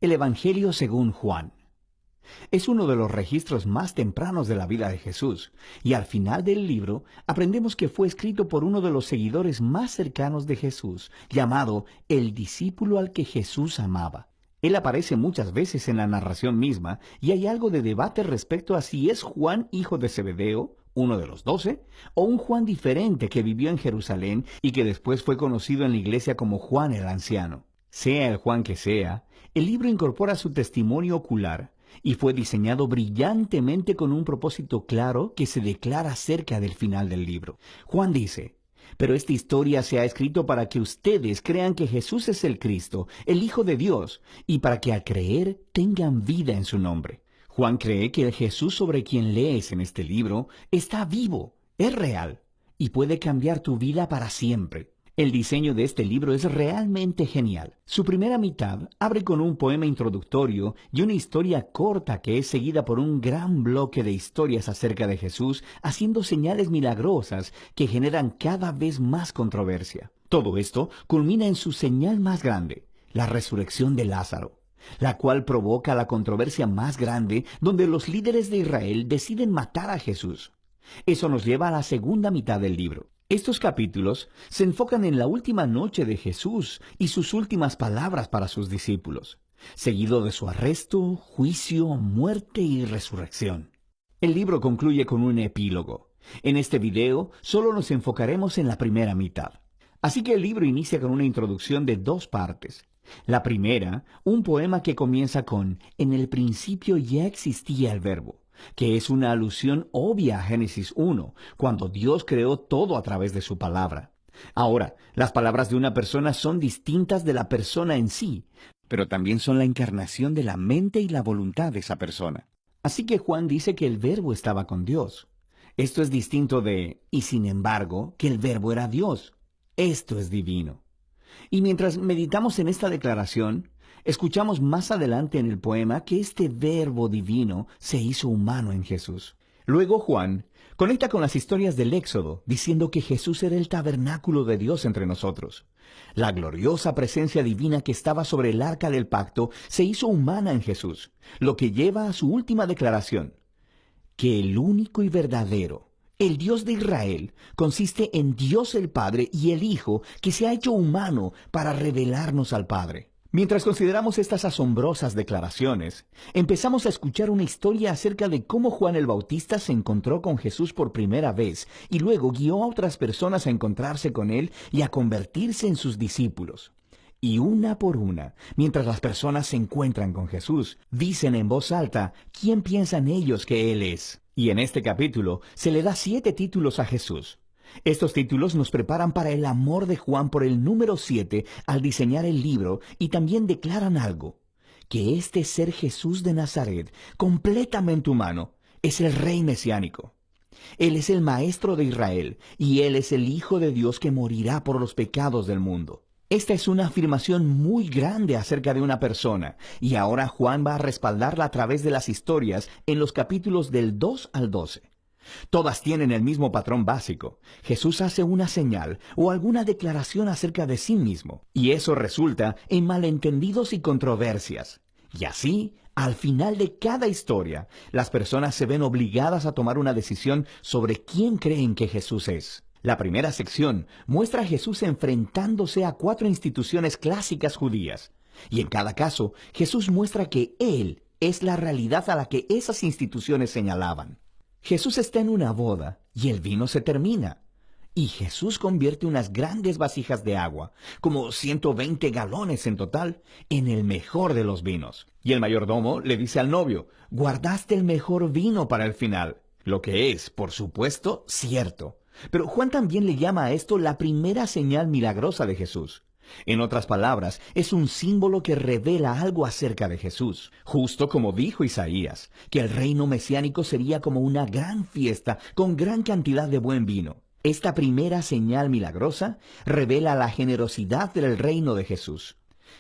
El Evangelio según Juan. Es uno de los registros más tempranos de la vida de Jesús, y al final del libro aprendemos que fue escrito por uno de los seguidores más cercanos de Jesús, llamado el discípulo al que Jesús amaba. Él aparece muchas veces en la narración misma, y hay algo de debate respecto a si es Juan hijo de Zebedeo, uno de los 12, o un Juan diferente que vivió en Jerusalén y que después fue conocido en la iglesia como Juan el Anciano. Sea el Juan que sea, el libro incorpora su testimonio ocular y fue diseñado brillantemente con un propósito claro que se declara cerca del final del libro. Juan dice: pero esta historia se ha escrito para que ustedes crean que Jesús es el Cristo, el Hijo de Dios, y para que al creer tengan vida en su nombre. Juan cree que el Jesús sobre quien lees en este libro está vivo, es real, y puede cambiar tu vida para siempre. El diseño de este libro es realmente genial. Su primera mitad abre con un poema introductorio y una historia corta que es seguida por un gran bloque de historias acerca de Jesús, haciendo señales milagrosas que generan cada vez más controversia. Todo esto culmina en su señal más grande, la resurrección de Lázaro, la cual provoca la controversia más grande, donde los líderes de Israel deciden matar a Jesús. Eso nos lleva a la segunda mitad del libro. Estos capítulos se enfocan en la última noche de Jesús y sus últimas palabras para sus discípulos, seguido de su arresto, juicio, muerte y resurrección. El libro concluye con un epílogo. En este video solo nos enfocaremos en la primera mitad. Así que el libro inicia con una introducción de 2 partes. La primera, un poema que comienza con «En el principio ya existía el verbo», que es una alusión obvia a Génesis 1, cuando Dios creó todo a través de su palabra. Ahora, las palabras de una persona son distintas de la persona en sí, pero también son la encarnación de la mente y la voluntad de esa persona. Así que Juan dice que el verbo estaba con Dios. Esto es distinto de «y sin embargo, que el verbo era Dios». Esto es divino. Y mientras meditamos en esta declaración, escuchamos más adelante en el poema que este verbo divino se hizo humano en Jesús. Luego Juan conecta con las historias del Éxodo, diciendo que Jesús era el tabernáculo de Dios entre nosotros. La gloriosa presencia divina que estaba sobre el arca del pacto se hizo humana en Jesús, lo que lleva a su última declaración, que el único y verdadero, el Dios de Israel, consiste en Dios el Padre y el Hijo que se ha hecho humano para revelarnos al Padre. Mientras consideramos estas asombrosas declaraciones, empezamos a escuchar una historia acerca de cómo Juan el Bautista se encontró con Jesús por primera vez y luego guió a otras personas a encontrarse con él y a convertirse en sus discípulos. Y una por una, mientras las personas se encuentran con Jesús, dicen en voz alta quién piensan ellos que Él es. Y en este capítulo se le da 7 títulos a Jesús. Estos títulos nos preparan para el amor de Juan por el número 7 al diseñar el libro y también declaran algo, que este ser Jesús de Nazaret, completamente humano, es el Rey mesiánico. Él es el Maestro de Israel y Él es el Hijo de Dios que morirá por los pecados del mundo. Esta es una afirmación muy grande acerca de una persona, y ahora Juan va a respaldarla a través de las historias en los capítulos del 2 al 12. Todas tienen el mismo patrón básico. Jesús hace una señal o alguna declaración acerca de sí mismo, y eso resulta en malentendidos y controversias. Y así, al final de cada historia, las personas se ven obligadas a tomar una decisión sobre quién creen que Jesús es. La primera sección muestra a Jesús enfrentándose a 4 instituciones clásicas judías. Y en cada caso, Jesús muestra que Él es la realidad a la que esas instituciones señalaban. Jesús está en una boda y el vino se termina. Y Jesús convierte unas grandes vasijas de agua, como 120 galones en total, en el mejor de los vinos. Y el mayordomo le dice al novio, guardaste el mejor vino para el final. Lo que es, por supuesto, cierto. Pero Juan también le llama a esto la primera señal milagrosa de Jesús. En otras palabras, es un símbolo que revela algo acerca de Jesús, justo como dijo Isaías, que el reino mesiánico sería como una gran fiesta con gran cantidad de buen vino. Esta primera señal milagrosa revela la generosidad del reino de Jesús.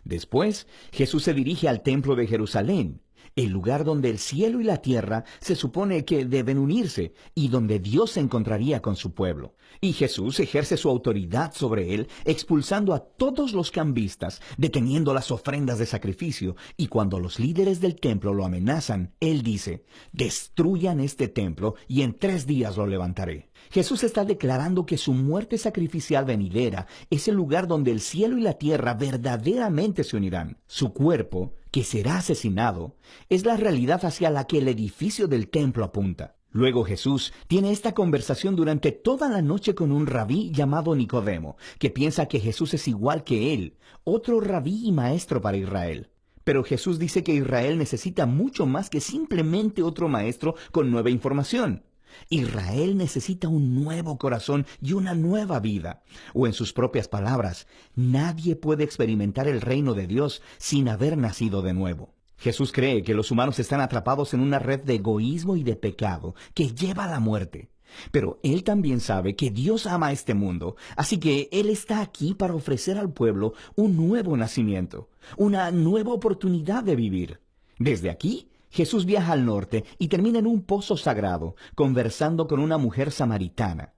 Después, Jesús se dirige al templo de Jerusalén. el lugar donde el cielo y la tierra se supone que deben unirse y donde Dios se encontraría con su pueblo. Y Jesús ejerce su autoridad sobre él, expulsando a todos los cambistas, deteniendo las ofrendas de sacrificio, y cuando los líderes del templo lo amenazan, él dice: destruyan este templo y en 3 días lo levantaré. Jesús está declarando que su muerte sacrificial venidera es el lugar donde el cielo y la tierra verdaderamente se unirán. Su cuerpo, que será asesinado, es la realidad hacia la que el edificio del templo apunta. Luego Jesús tiene esta conversación durante toda la noche con un rabí llamado Nicodemo, que piensa que Jesús es igual que él, otro rabí y maestro para Israel. Pero Jesús dice que Israel necesita mucho más que simplemente otro maestro con nueva información. Israel necesita un nuevo corazón y una nueva vida. O en sus propias palabras, nadie puede experimentar el reino de Dios sin haber nacido de nuevo. Jesús cree que los humanos están atrapados en una red de egoísmo y de pecado que lleva a la muerte. Pero Él también sabe que Dios ama a este mundo, así que Él está aquí para ofrecer al pueblo un nuevo nacimiento, una nueva oportunidad de vivir. Desde aquí, Jesús viaja al norte y termina en un pozo sagrado, conversando con una mujer samaritana.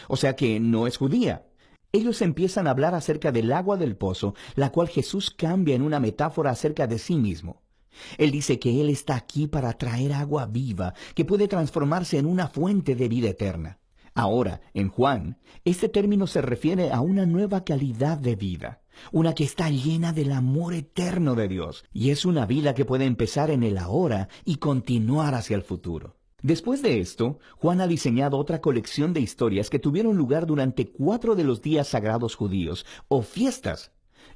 O sea que no es judía. Ellos empiezan a hablar acerca del agua del pozo, la cual Jesús cambia en una metáfora acerca de sí mismo. Él dice que Él está aquí para traer agua viva, que puede transformarse en una fuente de vida eterna. Ahora, en Juan, este término se refiere a una nueva calidad de vida, una que está llena del amor eterno de Dios, y es una vida que puede empezar en el ahora y continuar hacia el futuro. Después de esto, Juan ha diseñado otra colección de historias que tuvieron lugar durante 4 de los días sagrados judíos, o fiestas.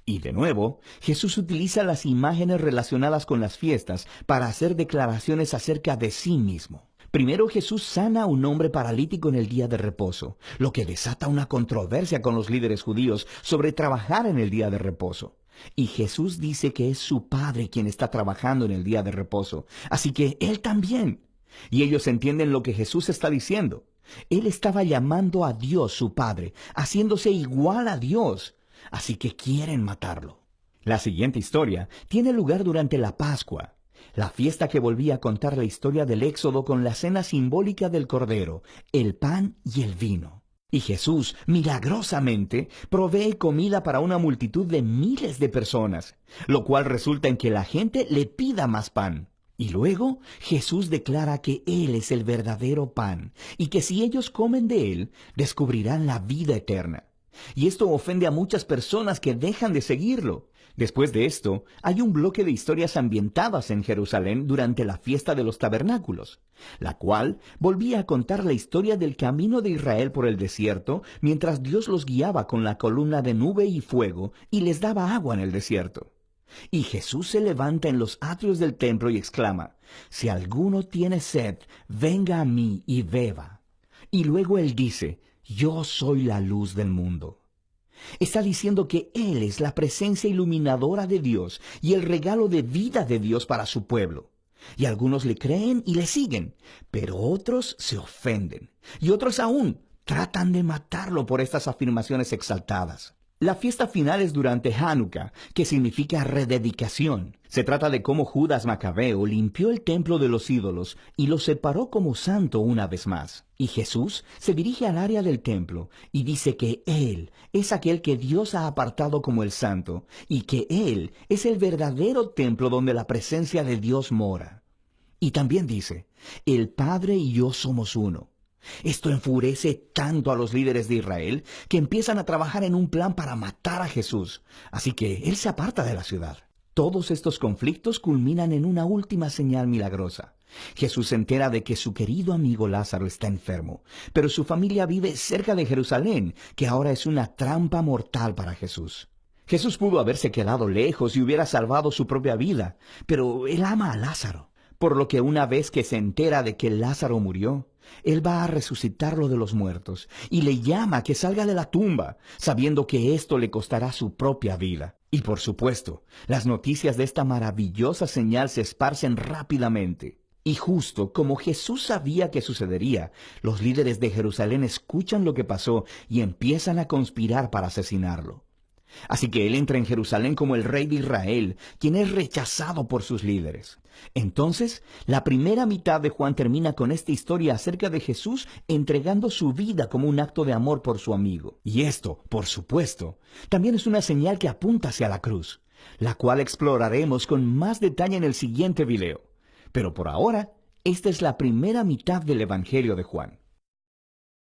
Y de nuevo, Jesús utiliza las imágenes relacionadas con las fiestas para hacer declaraciones acerca de sí mismo. Primero, Jesús sana a un hombre paralítico en el día de reposo, lo que desata una controversia con los líderes judíos sobre trabajar en el día de reposo. Y Jesús dice que es su Padre quien está trabajando en el día de reposo, así que Él también. Y ellos entienden lo que Jesús está diciendo. Él estaba llamando a Dios su Padre, haciéndose igual a Dios. Así que quieren matarlo. La siguiente historia tiene lugar durante la Pascua, la fiesta que volvía a contar la historia del Éxodo con la cena simbólica del Cordero, el pan y el vino. Y Jesús, milagrosamente, provee comida para una multitud de miles de personas, lo cual resulta en que la gente le pida más pan. Y luego Jesús declara que Él es el verdadero pan, y que si ellos comen de Él, descubrirán la vida eterna. Y esto ofende a muchas personas que dejan de seguirlo. Después de esto, hay un bloque de historias ambientadas en Jerusalén durante la fiesta de los tabernáculos, la cual volvía a contar la historia del camino de Israel por el desierto, mientras Dios los guiaba con la columna de nube y fuego y les daba agua en el desierto. Y Jesús se levanta en los atrios del templo y exclama: «Si alguno tiene sed, venga a mí y beba». Y luego Él dice: «Yo soy la luz del mundo». Está diciendo que Él es la presencia iluminadora de Dios y el regalo de vida de Dios para su pueblo. Y algunos le creen y le siguen, pero otros se ofenden. Y otros aún tratan de matarlo por estas afirmaciones exaltadas. La fiesta final es durante Hanukkah, que significa rededicación. Se trata de cómo Judas Macabeo limpió el templo de los ídolos y lo separó como santo una vez más. Y Jesús se dirige al área del templo y dice que Él es aquel que Dios ha apartado como el santo y que Él es el verdadero templo donde la presencia de Dios mora. Y también dice: «El Padre y yo somos uno». Esto enfurece tanto a los líderes de Israel que empiezan a trabajar en un plan para matar a Jesús. Así que Él se aparta de la ciudad. Todos estos conflictos culminan en una última señal milagrosa. Jesús se entera de que su querido amigo Lázaro está enfermo, pero su familia vive cerca de Jerusalén, que ahora es una trampa mortal para Jesús. Jesús pudo haberse quedado lejos y hubiera salvado su propia vida, pero Él ama a Lázaro, por lo que una vez que se entera de que Lázaro murió, Él va a resucitarlo de los muertos y le llama a que salga de la tumba, sabiendo que esto le costará su propia vida. Y por supuesto, las noticias de esta maravillosa señal se esparcen rápidamente. Y justo como Jesús sabía que sucedería, los líderes de Jerusalén escuchan lo que pasó y empiezan a conspirar para asesinarlo. Así que él entra en Jerusalén como el rey de Israel, quien es rechazado por sus líderes. Entonces, la primera mitad de Juan termina con esta historia acerca de Jesús entregando su vida como un acto de amor por su amigo. Y esto, por supuesto, también es una señal que apunta hacia la cruz, la cual exploraremos con más detalle en el siguiente video. Pero por ahora, esta es la primera mitad del Evangelio de Juan.